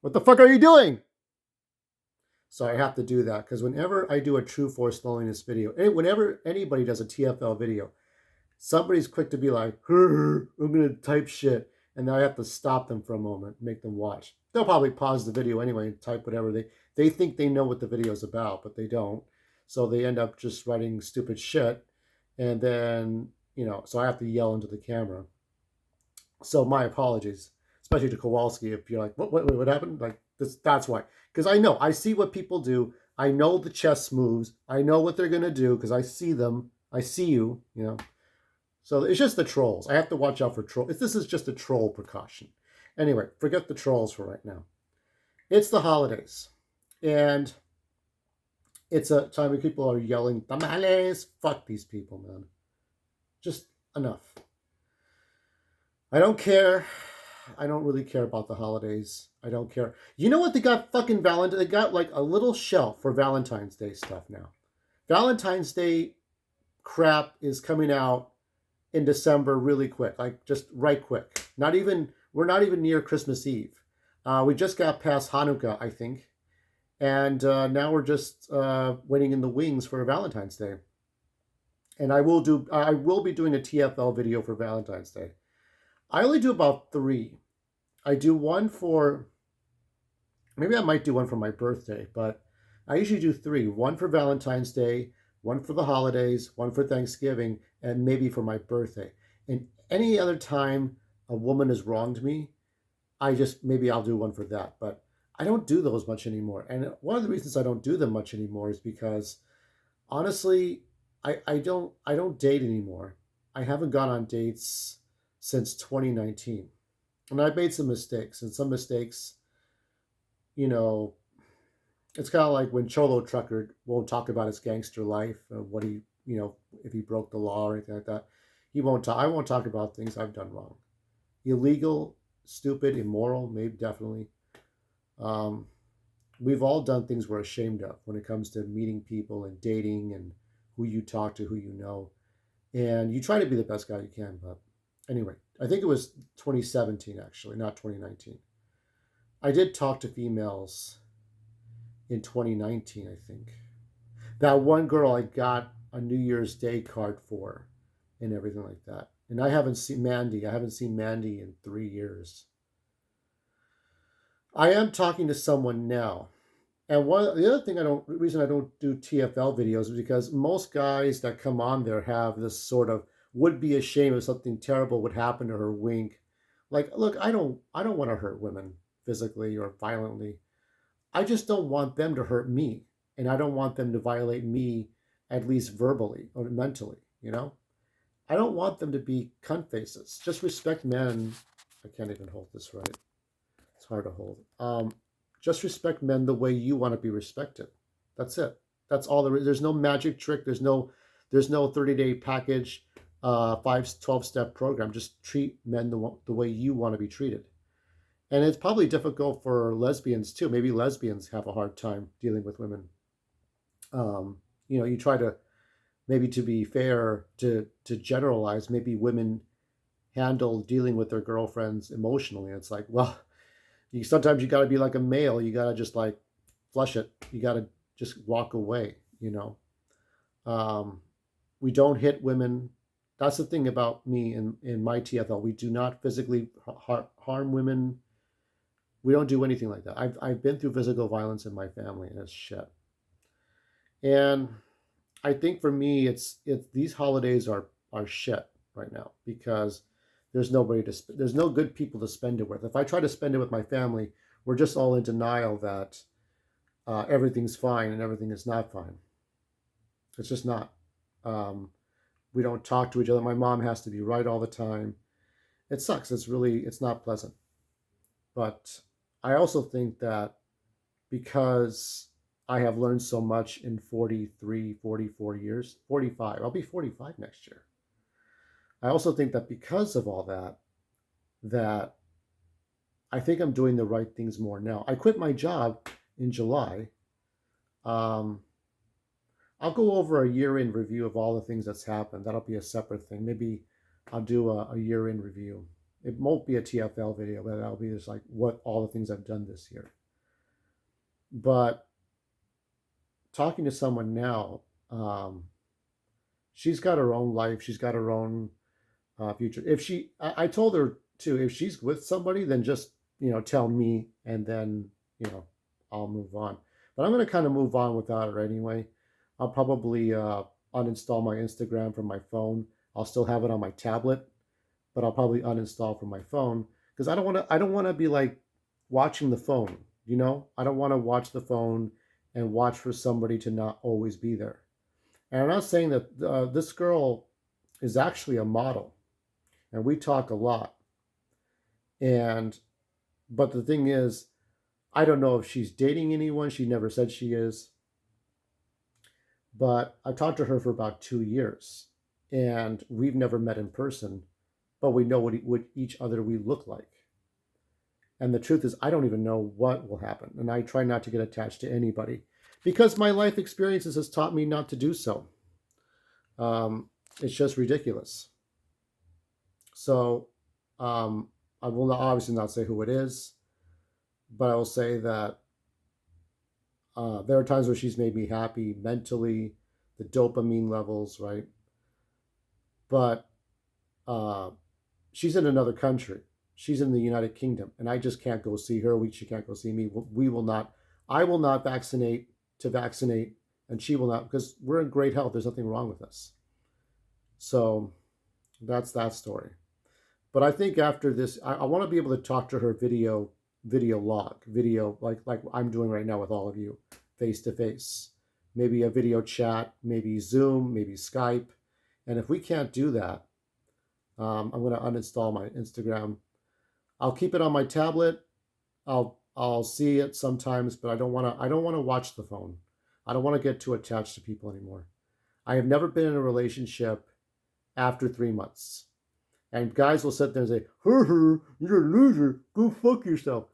What the fuck are you doing? So I have to do that because whenever I do a true force loneliness video, whenever anybody does a TFL video, somebody's quick to be like, I'm going to type shit. And then I have to stop them for a moment, make them watch. They'll probably pause the video anyway and type whatever. They think they know what the video is about, but they don't. So they end up just writing stupid shit. And then, so I have to yell into the camera. So my apologies, especially to Kowalski, if you're like, what happened? Like this, that's why. Because I see what people do. I know the chess moves. I know what they're gonna do because I see them. I see you, So it's just the trolls. I have to watch out for trolls. This is just a troll precaution. Anyway, forget the trolls for right now. It's the holidays, and it's a time when people are yelling tamales. Fuck these people, man. Just enough. I don't care. I don't really care about the holidays. I don't care. You know what? They got fucking Valentine. They got like a little shelf for Valentine's Day stuff now. Valentine's Day crap is coming out in December really quick, like just right quick. We're not even near Christmas Eve. We just got past Hanukkah, I think, and now we're just waiting in the wings for Valentine's Day. And I will be doing a TFL video for Valentine's Day. I only do about 3. I do one for, maybe I might do one for my birthday, but I usually do 3. One for Valentine's Day, one for the holidays, one for Thanksgiving, and maybe for my birthday. And any other time a woman has wronged me, maybe I'll do one for that. But I don't do those much anymore. And one of the reasons I don't do them much anymore is because honestly, I don't date anymore. I haven't gone on dates since 2019. And I've made some mistakes, and some mistakes, you know, it's kind of like when Cholo Trucker won't talk about his gangster life, what he, if he broke the law or anything like that. He won't talk. I won't talk about things I've done wrong, illegal, stupid, immoral, maybe definitely. Um, we've all done things we're ashamed of when it comes to meeting people and dating and who you talk to, who you know, and you try to be the best guy you can. But anyway, I think it was 2017 actually, not 2019. I did talk to females in 2019, I think. That one girl I got a New Year's Day card for and everything like that. And I haven't seen Mandy. I haven't seen Mandy in 3 years. I am talking to someone now. And the other thing reason I don't do TFL videos is because most guys that come on there have this sort of would be ashamed if something terrible would happen to her wink. Like, look, I don't want to hurt women physically or violently. I just don't want them to hurt me. And I don't want them to violate me, at least verbally or mentally, I don't want them to be cunt faces. Just respect men. I can't even hold this right. It's hard to hold. Just respect men the way you want to be respected. That's it. That's all there is. There's no magic trick. There's no 30-day package, 12-step program. Just treat men the way you want to be treated. And it's probably difficult for lesbians too. Maybe lesbians have a hard time dealing with women. You try to, maybe to be fair, to generalize, maybe women handle dealing with their girlfriends emotionally. It's like, well, sometimes you got to be like a male. You got to just like flush it. You got to just walk away. We don't hit women. That's the thing about me in my TFL. We do not physically harm women. We don't do anything like that. I've been through physical violence in my family, and it's shit. And I think for me, it's these holidays are shit right now because there's there's no good people to spend it with. If I try to spend it with my family, we're just all in denial that everything's fine and everything is not fine. It's just not. We don't talk to each other. My mom has to be right all the time. It sucks. It's not pleasant. But I also think that because I have learned so much in 43, 44 years, 45, I'll be 45 next year. I also think that because of all that I think I'm doing the right things more now. I quit my job in July. I'll go over a year-end review of all the things that's happened. That'll be a separate thing. Maybe I'll do a year-end review It won't be a TFL video, but that'll be just like what all the things I've done this year. But talking to someone now, she's got her own life. She's got her own future. I told her too, if she's with somebody, then just, tell me, and then, I'll move on. But I'm going to kind of move on without her anyway. I'll probably uninstall my Instagram from my phone. I'll still have it on my tablet, but I'll probably uninstall from my phone because I don't want to be like watching the phone, I don't want to watch the phone and watch for somebody to not always be there. And I'm not saying that this girl is actually a model, and we talk a lot. But the thing is, I don't know if she's dating anyone. She never said she is. But I've talked to her for about 2 years, and we've never met in person, but we know what each other we look like. And the truth is, I don't even know what will happen. And I try not to get attached to anybody because my life experiences has taught me not to do so. It's just ridiculous. So I will obviously not say who it is, but I will say that there are times where she's made me happy mentally, the dopamine levels, right? But she's in another country. She's in the United Kingdom, and I just can't go see her. She can't go see me. We will not. I will not vaccinate to vaccinate, and she will not, because we're in great health. There's nothing wrong with us. So that's that story. But I think after this, I want to be able to talk to her video log, video like I'm doing right now with all of you, face to face. Maybe a video chat, maybe Zoom, maybe Skype. And if we can't do that, I'm going to uninstall my Instagram. I'll keep it on my tablet. I'll see it sometimes, but I don't want to watch the phone. I don't want to get too attached to people anymore. I have never been in a relationship after 3 months. And guys will sit there and say, you're a loser, go fuck yourself.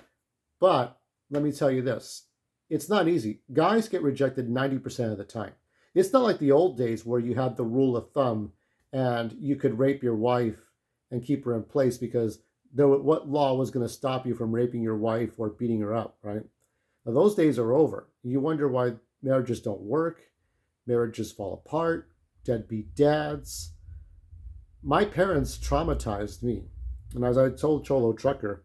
But let me tell you this, it's not easy. Guys get rejected 90% of the time. It's not like the old days where you had the rule of thumb and you could rape your wife and keep her in place because what law was going to stop you from raping your wife or beating her up, right? Now, those days are over. You wonder why marriages don't work, marriages fall apart, deadbeat dads. My parents traumatized me. And as I told Cholo Trucker,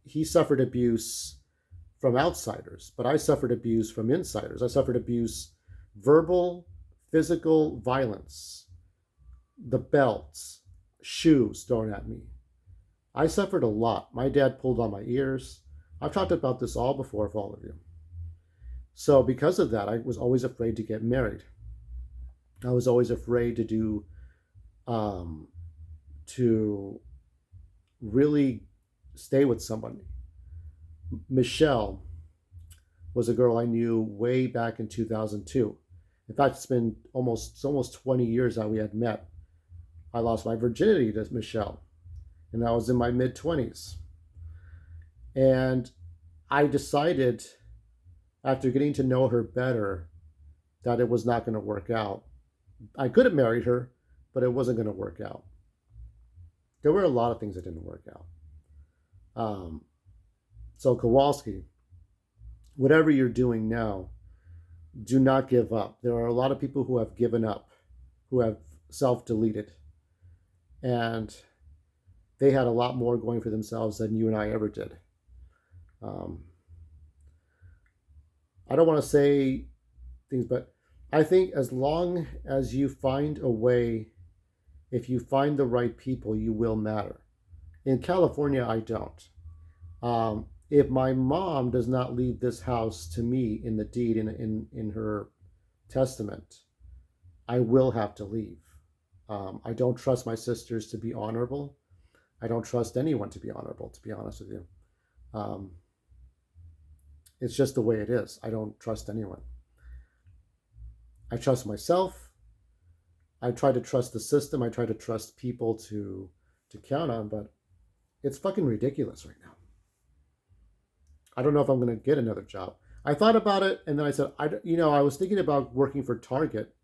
he suffered abuse from outsiders, but I suffered abuse from insiders. I suffered abuse, verbal, physical violence, the belts, shoes thrown at me. I suffered a lot. My dad pulled on my ears. I've talked about this all before for all of you. So because of that, I was always afraid to get married. I was always afraid to really stay with somebody. Michelle was a girl I knew way back in 2002. In fact, it's been almost 20 years that we had met. I lost my virginity to Michelle, and I was in my mid-20s. And I decided, after getting to know her better, that it was not going to work out. I could have married her, but it wasn't going to work out. There were a lot of things that didn't work out. So Kowalski, whatever you're doing now, do not give up. There are a lot of people who have given up, who have self-deleted, and they had a lot more going for themselves than you and I ever did. I don't want to say things, but I think as long as you find a way, if you find the right people, you will matter. In California, I don't. If my mom does not leave this house to me in the deed, in her testament, I will have to leave. I don't trust my sisters to be honorable. I don't trust anyone to be honorable, to be honest with you. It's just the way it is. I don't trust anyone. I trust myself. I try to trust the system. I try to trust people to count on, but it's fucking ridiculous right now. I don't know if I'm going to get another job. I thought about it, and then I said, I was thinking about working for Target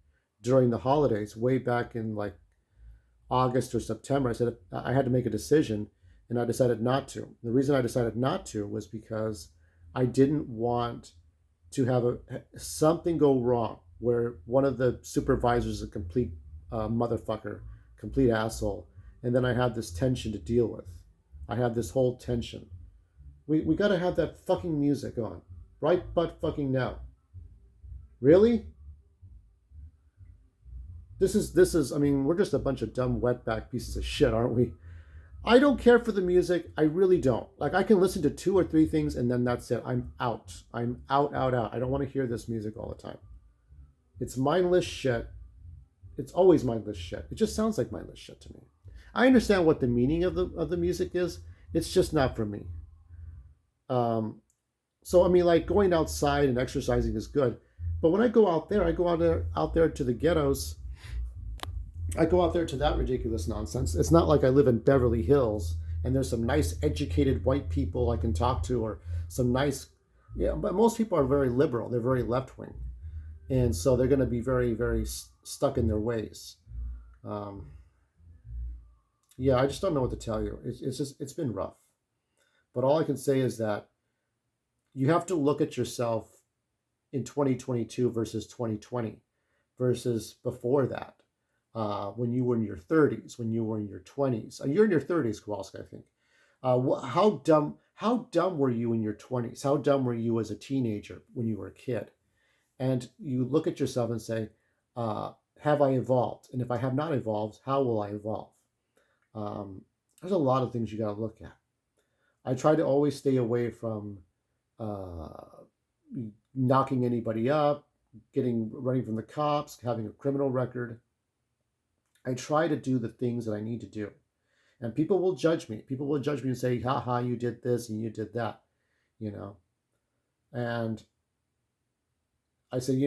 during the holidays way back in like August or September. I said I had to make a decision, and I decided not to. The reason I decided not to was because I didn't want to have something go wrong where one of the supervisors is a complete motherfucker, complete asshole, and then I had this tension to deal with. I had this whole tension. We got to have that fucking music on right but fucking now. Really? This is. I mean, we're just a bunch of dumb wetback pieces of shit, aren't we? I don't care for the music. I really don't. Like, I can listen to two or three things and then that's it. I'm out. I'm out, out, out. I don't want to hear this music all the time. It's mindless shit. It's always mindless shit. It just sounds like mindless shit to me. I understand what the meaning of the music is. It's just not for me. Um, so I mean, like going outside and exercising is good, but when I go out there, I go out there to the ghettos. I go out there to that ridiculous nonsense. It's not like I live in Beverly Hills and there's some nice educated white people I can talk to, or some nice, yeah. But most people are very liberal. They're very left wing, and so they're going to be very, very stuck in their ways. Um, yeah, I just don't know what to tell you. It's been rough. But all I can say is that you have to look at yourself in 2022 versus 2020 versus before that, when you were in your 30s, when you were in your 20s. You're in your 30s, Kowalski, I think. How dumb were you in your 20s? How dumb were you as a teenager when you were a kid? And you look at yourself and say, have I evolved? And if I have not evolved, how will I evolve? There's a lot of things you got to look at. I try to always stay away from uh, knocking anybody up, running from the cops, having a criminal record. I try to do the things that I need to do. And people will judge me. People will judge me and say, haha, you did this and you did that, you know. And I say,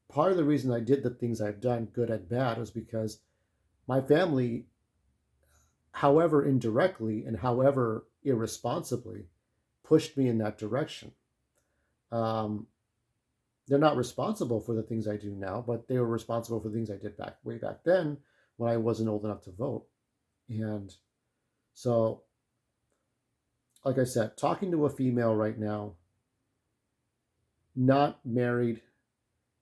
part of the reason I did the things I've done, good and bad, was because my family, however indirectly and however irresponsibly, pushed me in that direction. Um, they're not responsible for the things I do now, but they were responsible for things I did way back then when I wasn't old enough to vote. And so, like I said, talking to a female right now, not married,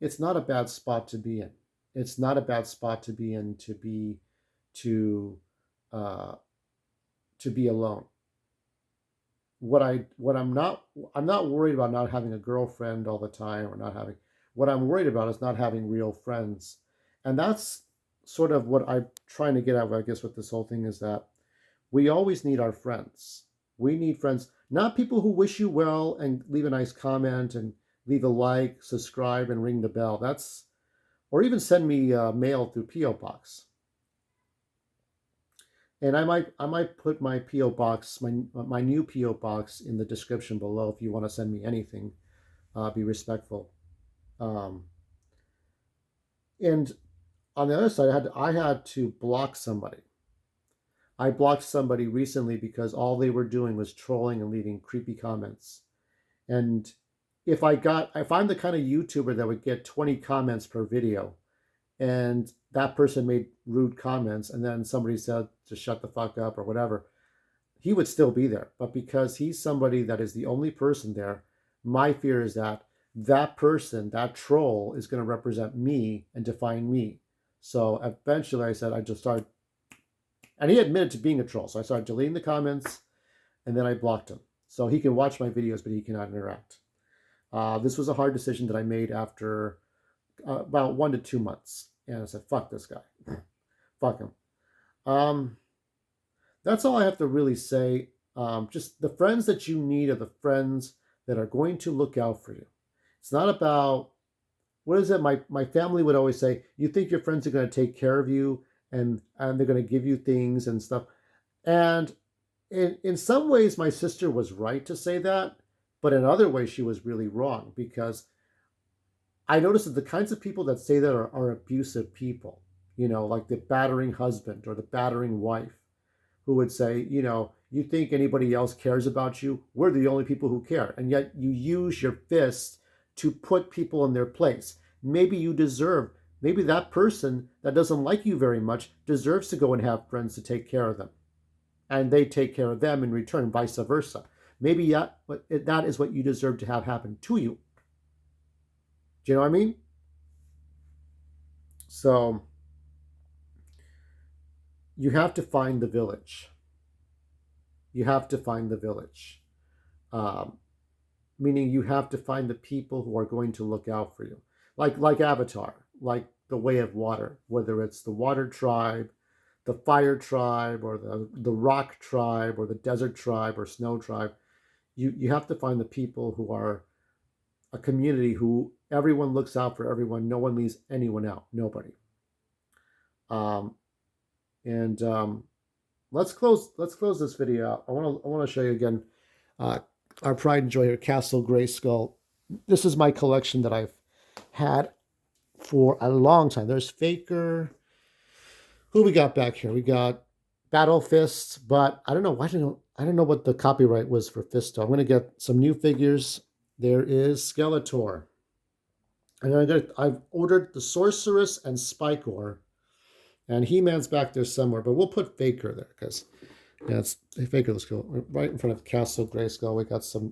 it's not a bad spot to be in. It's not a bad spot to be in to uh, to be alone. I'm not worried about not having a girlfriend all the time, or not having. What I'm worried about is not having real friends, and that's sort of what I'm trying to get at, I guess, with this whole thing, is that we always need our friends. We need friends, not people who wish you well and leave a nice comment and leave a like, subscribe, and ring the bell. Or even send me mail through PO Box. And I might put my PO box, my new PO box, in the description below if you want to send me anything. Be respectful. Um, and on the other side, I had to block somebody. I blocked somebody recently because all they were doing was trolling and leaving creepy comments. And if I'm the kind of YouTuber that would get 20 comments per video, and that person made rude comments, and then somebody said to shut the fuck up or whatever, he would still be there. But because he's somebody that is the only person there, my fear is that that person, that troll, is going to represent me and define me. So eventually I said, I just started, and he admitted to being a troll. So I started deleting the comments, and then I blocked him. So he can watch my videos, but he cannot interact. This was a hard decision that I made after about 1 to 2 months. And I said, fuck this guy. Fuck him. That's all I have to really say. Just the friends that you need are the friends that are going to look out for you. It's not about, what is it? My family would always say, you think your friends are going to take care of you, and they're going to give you things and stuff. And in some ways, my sister was right to say that, but in other ways, she was really wrong, because I noticed that the kinds of people that say that are abusive people, like the battering husband or the battering wife, who would say, you think anybody else cares about you? We're the only people who care. And yet you use your fist to put people in their place. Maybe you deserve Maybe that person that doesn't like you very much deserves to go and have friends to take care of them, and they take care of them in return, vice versa. Maybe that is what you deserve to have happen to you. Do you know what I mean? So you have to find the village. You have to find the village. Um, Meaning you have to find the people who are going to look out for you, like Avatar, like the Way of Water, whether it's the Water Tribe, the Fire Tribe, or the Rock Tribe, or the Desert Tribe, or Snow Tribe. You have to find the people who are a community who everyone looks out for everyone. No one leaves anyone out. Nobody. Um, and let's close this video out. I want to show you again. Uh, our Pride and Joy Castle Grayskull. This is my collection that I've had for a long time. There's Faker. Who we got back here? We got Battle Fists, but I don't know. I don't know what the copyright was for Fisto. I'm gonna get some new figures. There is Skeletor. And I've ordered the Sorceress and Spikor. And He-Man's back there somewhere, but we'll put Faker there because it's Faker. Let's go right in front of Castle Grayskull.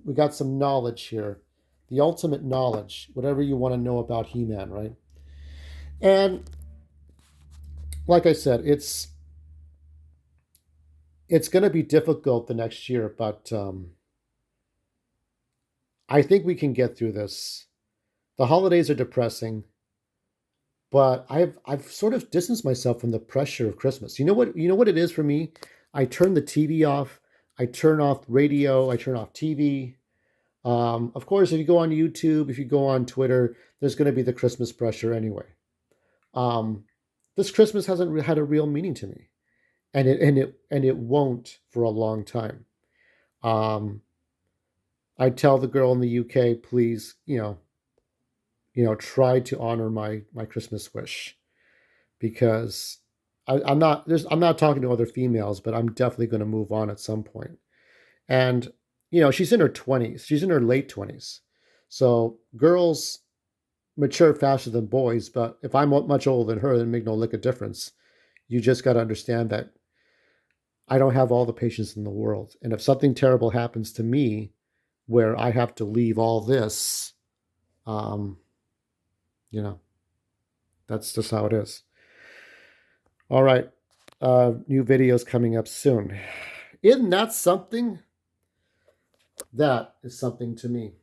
We got some knowledge here, the ultimate knowledge, whatever you want to know about He-Man, right? And like I said, it's going to be difficult the next year, but I think we can get through this. The holidays are depressing, but I've sort of distanced myself from the pressure of Christmas. You know what it is for me? I turn the TV off. I turn off radio. I turn off TV. Of course, if you go on YouTube, if you go on Twitter, there's going to be the Christmas pressure anyway. Um, this Christmas hasn't had a real meaning to me, and it won't for a long time. Um, I tell the girl in the UK, please, try to honor my Christmas wish, because I'm not talking to other females, but I'm definitely going to move on at some point. And she's in her 20s. She's in her late 20s. So girls mature faster than boys, but if I'm much older than her, then make no lick of difference. You just got to understand that I don't have all the patience in the world. And if something terrible happens to me where I have to leave all this, um, you know, that's just how it is. All right. New videos coming up soon. Isn't that something? That is something to me.